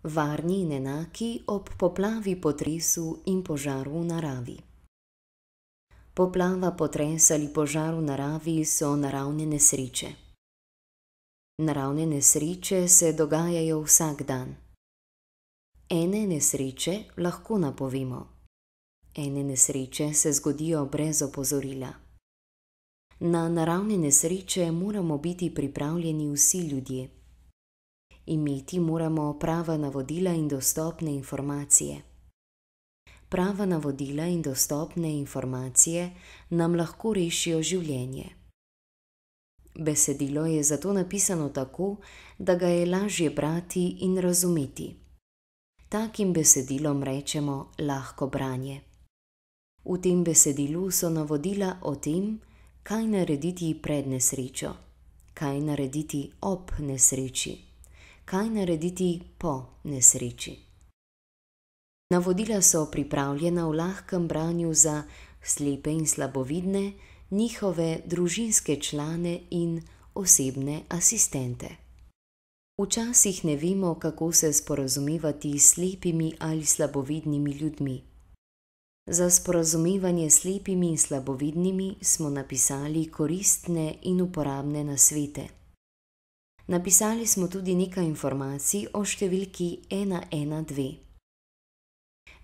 Varni in enaki ob poplavi, potresu in požaru v naravi. Poplava, potres ali požar v naravi so naravne nesreče. Naravne nesreče se dogajajo vsak dan. Ene nesreče lahko napovemo. Ene nesreče se zgodijo brez opozorila. Na naravne nesreče moramo biti pripravljeni vsi ljudje. Imeti moramo prava navodila in dostopne informacije. Prava navodila in dostopne informacije nam lahko rešijo življenje. Besedilo je zato napisano tako, da ga je lažje brati in razumeti. Takim besedilom rečemo lahko branje. V tem besedilu so navodila o tem, kaj narediti pred nesrečo, kaj narediti ob nesreči, kaj narediti po nesreči. Navodila so pripravljena v lahkem branju za slepe in slabovidne, njihove družinske člane in osebne asistente. Včasih ne vemo, kako se sporazumevati s slepimi ali slabovidnimi ljudmi. Za sporazumevanje s slepimi in slabovidnimi smo napisali koristne in uporabne nasvete. Napisali smo tudi nekaj informacij o številki 112.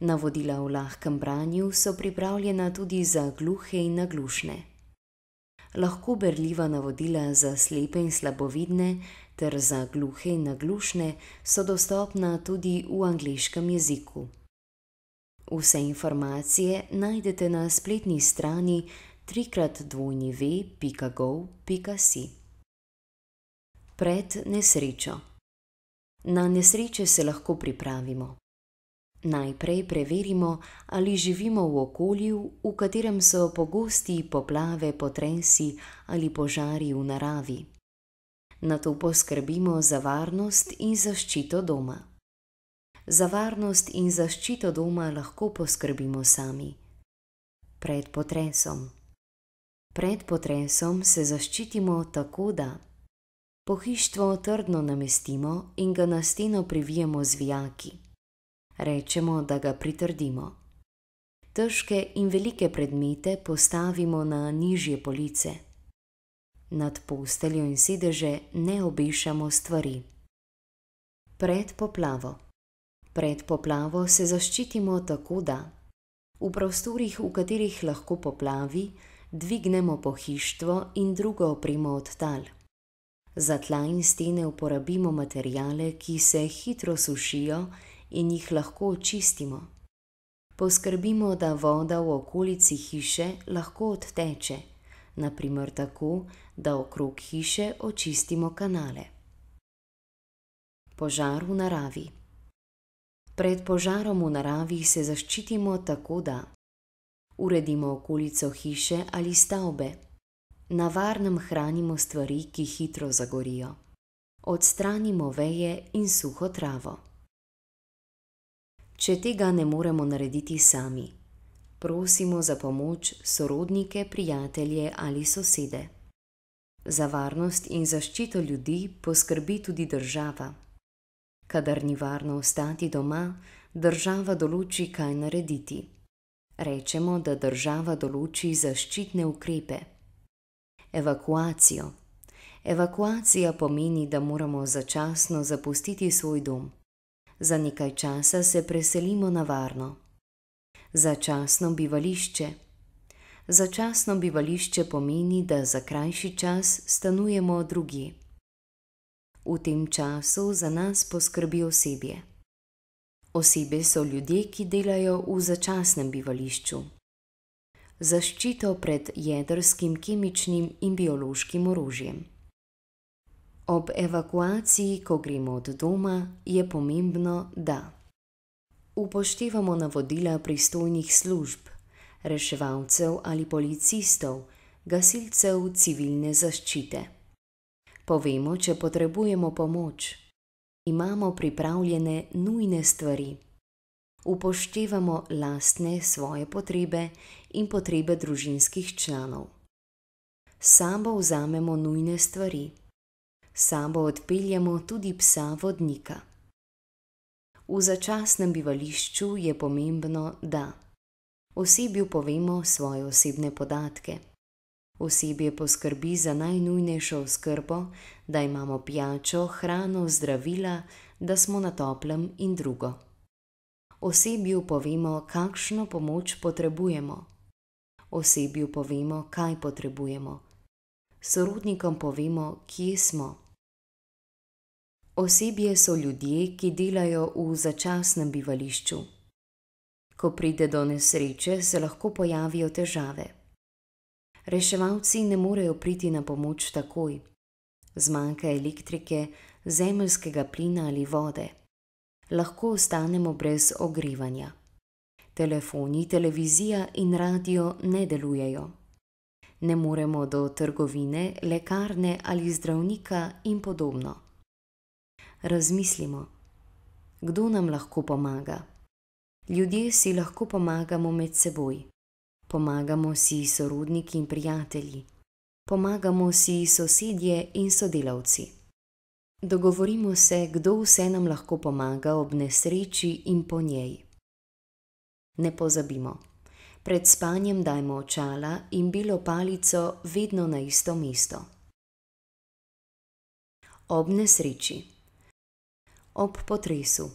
Navodila v lahkem branju so pripravljena tudi za gluhe in naglušne. Lahko berljiva navodila za slepe in slabovidne ter za gluhe in naglušne so dostopna tudi v angleškem jeziku. Vse informacije najdete na spletni strani www.gov.si. Pred nesrečo. Na nesreče se lahko pripravimo. Najprej preverimo, ali živimo v okolju, v katerem so pogosti poplave, potresi ali požari v naravi. Nato poskrbimo za varnost in zaščito doma. Za varnost in zaščito doma lahko poskrbimo sami. Pred potresom. Pred potresom se zaščitimo tako, da pohištvo trdno namestimo in ga na steno privijemo z vijaki. Rečemo, da ga pritrdimo. Težke in velike predmete postavimo na nižje police. Nad posteljo in sedeže ne obešamo stvari. Pred poplavo. Pred poplavo se zaščitimo tako, da v prostorih, v katerih lahko poplavi, dvignemo pohištvo in drugo opremo od tal. Za tla in stene uporabimo materiale, ki se hitro sušijo in jih lahko očistimo. Poskrbimo, da voda v okolici hiše lahko odteče, na primer tako, da okrog hiše očistimo kanale. Požar v naravi. Pred požarom v naravi se zaščitimo tako, da uredimo okolico hiše ali stavbe. Na varnem hranimo stvari, ki hitro zagorijo. Odstranimo veje in suho travo. Če tega ne moremo narediti sami, prosimo za pomoč sorodnike, prijatelje ali sosede. Za varnost in zaščito ljudi poskrbi tudi država. Kadar ni varno ostati doma, država določi, kaj narediti. Rečemo, da država določi zaščitne ukrepe. Evakuacijo. Evakuacija pomeni, da moramo začasno zapustiti svoj dom. Za nekaj časa se preselimo na varno. Začasno bivališče. Začasno bivališče pomeni, da za krajši čas stanujemo drugje. V tem času za nas poskrbi osebje. Osebe so ljudje, ki delajo v začasnem bivališču. Zaščito pred jedrskim, kemičnim in biološkim orožjem. Ob evakuaciji, ko gremo od doma, je pomembno, da upoštevamo navodila pristojnih služb, reševalcev ali policistov, gasilcev civilne zaščite. Povemo, če potrebujemo pomoč. Imamo pripravljene nujne stvari. Upoštevamo lastne svoje potrebe in potrebe družinskih članov. S sabo vzamemo nujne stvari. S sabo odpeljemo tudi psa vodnika. V začasnem bivališču je pomembno, da osebju povemo svoje osebne podatke. Osebje poskrbi za najnujnejšo oskrbo, da imamo pijačo, hrano, zdravila, da smo na toplem in drugo. Osebju povemo, kakšno pomoč potrebujemo. Osebju povemo, kaj potrebujemo. Sorodnikom povemo, kje smo. Osebje so ljudje, ki delajo v začasnem bivališču. Ko pride do nesreče, se lahko pojavijo težave. Reševalci ne morejo priti na pomoč takoj. Zmanjka elektrike, zemeljskega plina ali vode. Lahko ostanemo brez ogrevanja. Telefoni, televizija in radio ne delujejo. Ne moremo do trgovine, lekarne ali zdravnika in podobno. Razmislimo, kdo nam lahko pomaga. Ljudje si lahko pomagamo med seboj. Pomagamo si sorodniki in prijatelji. Pomagamo si sosedje in sodelavci. Dogovorimo se, kdo vse nam lahko pomaga ob nesreči in po njej. Ne pozabimo, pred spanjem dajmo očala in belo palico vedno na isto mesto. Ob nesreči. Ob potresu.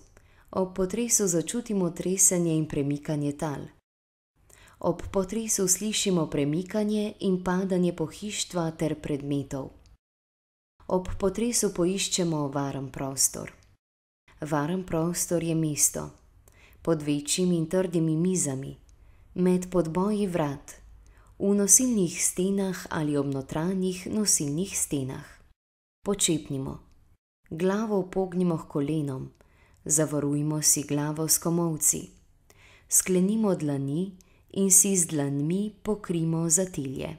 Ob potresu začutimo tresenje in premikanje tal. Ob potresu slišimo premikanje in padanje pohištva ter predmetov. Ob potresu poiščemo varen prostor. Varen prostor je mesto. Pod večjimi in trdimi mizami, med podboji vrat, v nosilnih stenah ali ob notranjih nosilnih stenah. Počepnimo. Glavo upognimo h kolenom, zavarujmo si glavo s komolci. Sklenimo dlani in si z dlanmi pokrijmo zatilje.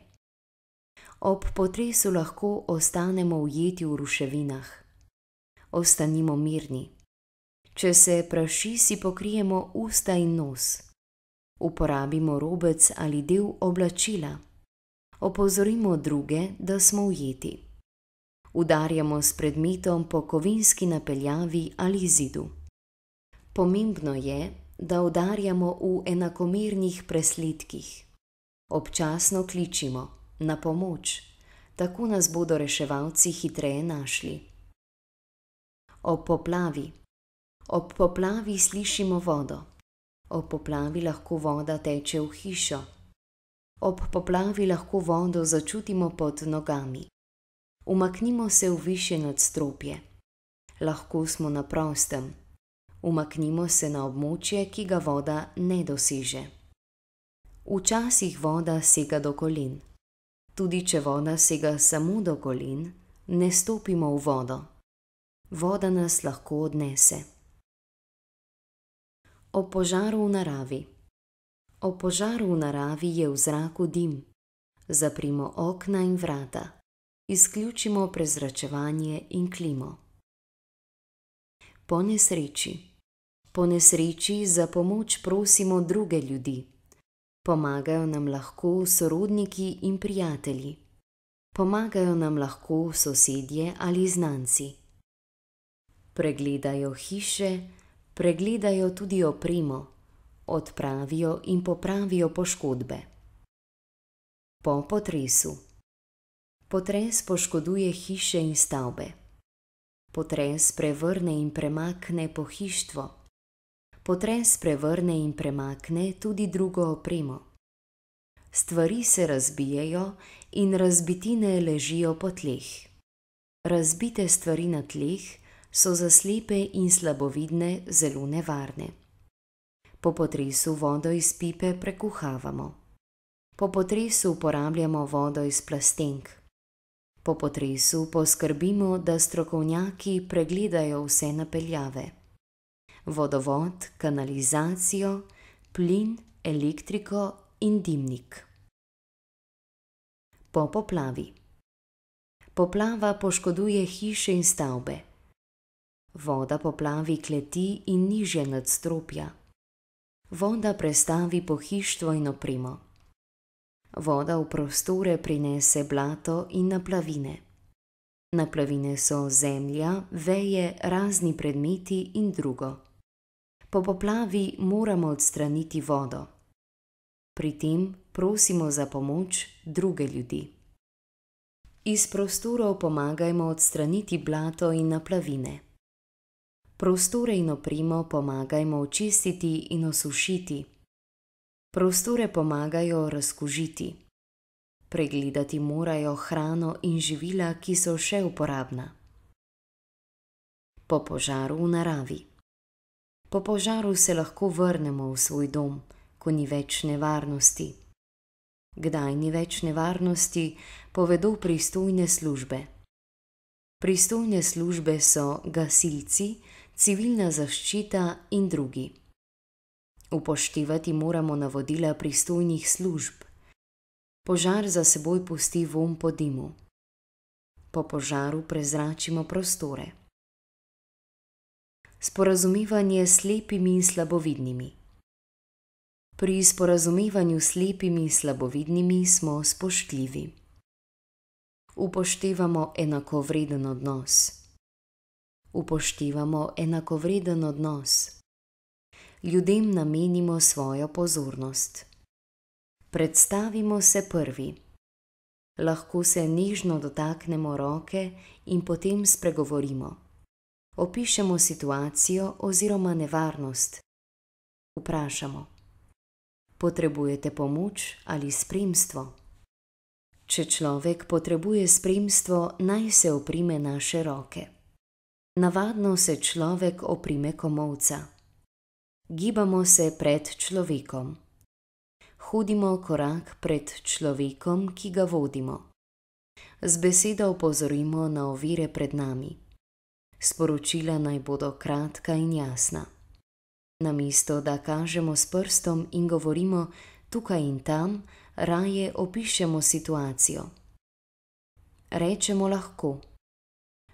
Ob potresu lahko ostanemo ujeti v ruševinah. Ostanimo mirni. Če se praši, si pokrijemo usta in nos. Uporabimo robec ali del oblačila. Opozorimo druge, da smo ujeti. Udarjamo s predmetom po kovinski napeljavi ali zidu. Pomembno je, da udarjamo v enakomernih presledkih. Občasno kličimo na pomoč, tako nas bodo reševalci hitreje našli. Ob poplavi. Ob poplavi slišimo vodo. Ob poplavi lahko voda teče v hišo. Ob poplavi lahko vodo začutimo pod nogami. Umaknimo se v višje nadstropje. Lahko smo na prostem. Umaknimo se na območje, ki ga voda ne doseže. Včasih voda sega do kolen. Tudi če voda sega samo do kolen, ne stopimo v vodo. Voda nas lahko odnese. Ob požaru v naravi. Ob požaru v naravi je v zraku dim. Zaprimo okna in vrata. Izključimo prezračevanje in klimo. Po nesreči. Po nesreči za pomoč prosimo druge ljudi. Pomagajo nam lahko sorodniki in prijatelji. Pomagajo nam lahko sosedje ali znanci. Pregledajo hiše, pregledajo tudi opremo, odpravijo in popravijo poškodbe. Po potresu. Potres poškoduje hiše in stavbe. Potres prevrne in premakne pohištvo. Potres prevrne in premakne tudi drugo opremo. Stvari se razbijejo in razbitine ležijo po tleh. Razbite stvari na tleh so za slepe in slabovidne zelo nevarne. Po potresu vodo iz pipe prekuhavamo. Po potresu uporabljamo vodo iz plastenk. Po potresu poskrbimo, da strokovnjaki pregledajo vse napeljave. Vodovod, kanalizacijo, plin, elektriko in dimnik. Po poplavi. Poplava poškoduje hiše in stavbe. Voda poplavi kleti in nižja nadstropja. Voda prestavi pohištvo in opremo. Voda v prostore prinese blato in naplavine. Naplavine so zemlja, veje, razni predmeti in drugo. Po poplavi moramo odstraniti vodo. Pri tem prosimo za pomoč druge ljudi. Iz prostorov pomagajmo odstraniti blato in naplavine. Prostore in opremo pomagajmo očistiti in osušiti. Prostore pomagajo razkužiti. Pregledati morajo hrano in živila, ki so še uporabna. Po požaru v naravi. Po požaru se lahko vrnemo v svoj dom, ko ni več nevarnosti. Kdaj ni več nevarnosti, povedo pristojne službe. Pristojne službe so gasilci, civilna zaščita in drugi. Upoštevati moramo navodila pristojnih služb. Požar za seboj pusti vonj po dimu. Po požaru prezračimo prostore. Sporazumevanje s slepimi in slabovidnimi. Pri sporazumevanju s slepimi in slabovidnimi smo spoštljivi. Upoštevamo enakovreden odnos. Upoštevamo enakovreden odnos. Ljudem namenimo svojo pozornost. Predstavimo se prvi. Lahko se nežno dotaknemo roke in potem spregovorimo. Opišemo situacijo oziroma nevarnost. Vprašamo: potrebujete pomoč ali spremstvo? Če človek potrebuje spremstvo, naj se oprime naše roke. Navadno se človek oprime komolca. Gibamo se pred človekom. Hodimo korak pred človekom, ki ga vodimo. Z besedo opozorimo na ovire pred nami. Sporočila naj bodo kratka in jasna. Namesto da kažemo s prstom in govorimo tukaj in tam, raje opišemo situacijo. Rečemo lahko: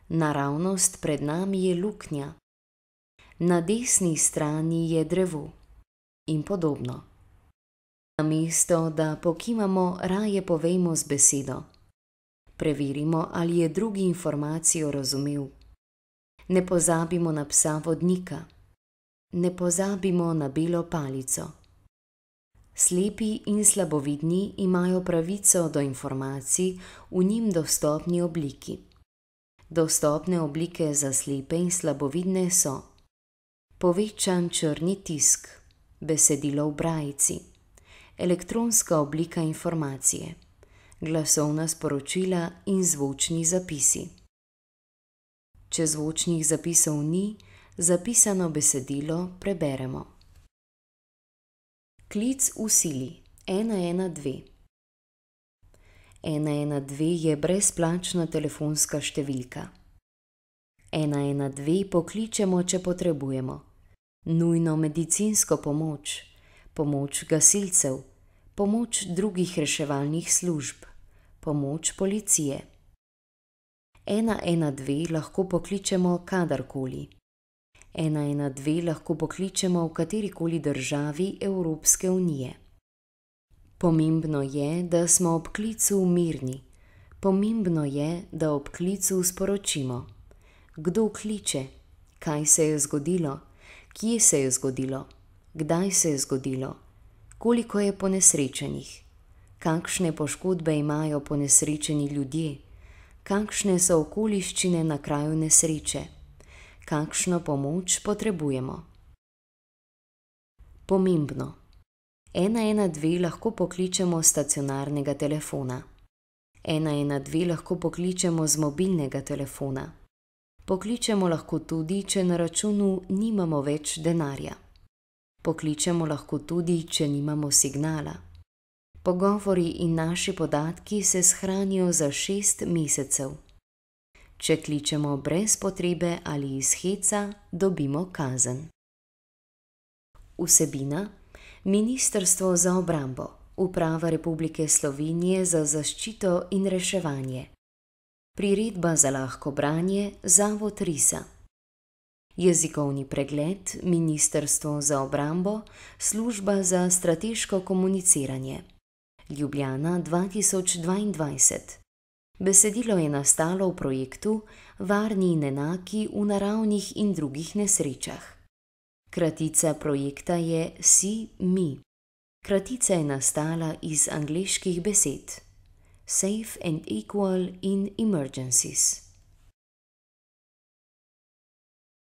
naravnost pred nami je luknja. Na desni strani je drevo. In podobno. Namesto da pokimamo, raje povejmo z besedo. Preverimo, ali je drugi informacijo razumel. Ne pozabimo na psa vodnika. Ne pozabimo na belo palico. Slepi in slabovidni imajo pravico do informacij v njim dostopni obliki. Dostopne oblike za slepe in slabovidne so: povečan črni tisk, besedilo v brajici, elektronska oblika informacije, glasovna sporočila in zvočni zapisi. Če zvočnih zapisov ni, zapisano besedilo preberemo. Klic v sili 112. 112 je brezplačna telefonska številka. 112 pokličemo, če potrebujemo nujno medicinsko pomoč, pomoč gasilcev, pomoč drugih reševalnih služb, pomoč policije. 112 lahko pokličemo kadarkoli. 112 lahko pokličemo v katerikoli državi Evropske unije. Pomembno je, da smo ob klicu mirni. Pomembno je, da ob klicu sporočimo: kdo kliče, kaj se je zgodilo, kje se je zgodilo, kdaj se je zgodilo, koliko je ponesrečenih, kakšne poškodbe imajo ponesrečeni ljudje, kakšne so okoliščine na kraju nesreče, kakšno pomoč potrebujemo. Pomembno. 112 lahko pokličemo s stacionarnega telefona. 112 lahko pokličemo z mobilnega telefona. Pokličemo lahko tudi, če na računu nimamo več denarja. Pokličemo lahko tudi, če nimamo signala. Pogovori in naši podatki se shranijo za 6 mesecev. Če kličemo brez potrebe ali iz heca, dobimo kazen. Vsebina: Ministrstvo za obrambo, Uprava Republike Slovenije za zaščito in reševanje. Priredba za lahko branje, Zavod Risa. Jezikovni pregled, Ministrstvo za obrambo, Služba za strateško komuniciranje. Ljubljana 2022. Besedilo je nastalo v projektu Varni in enaki v naravnih in drugih nesrečah. Kratica projekta je SEE-ME. Kratica je nastala iz angleških besed: Safe and Equal in Emergencies.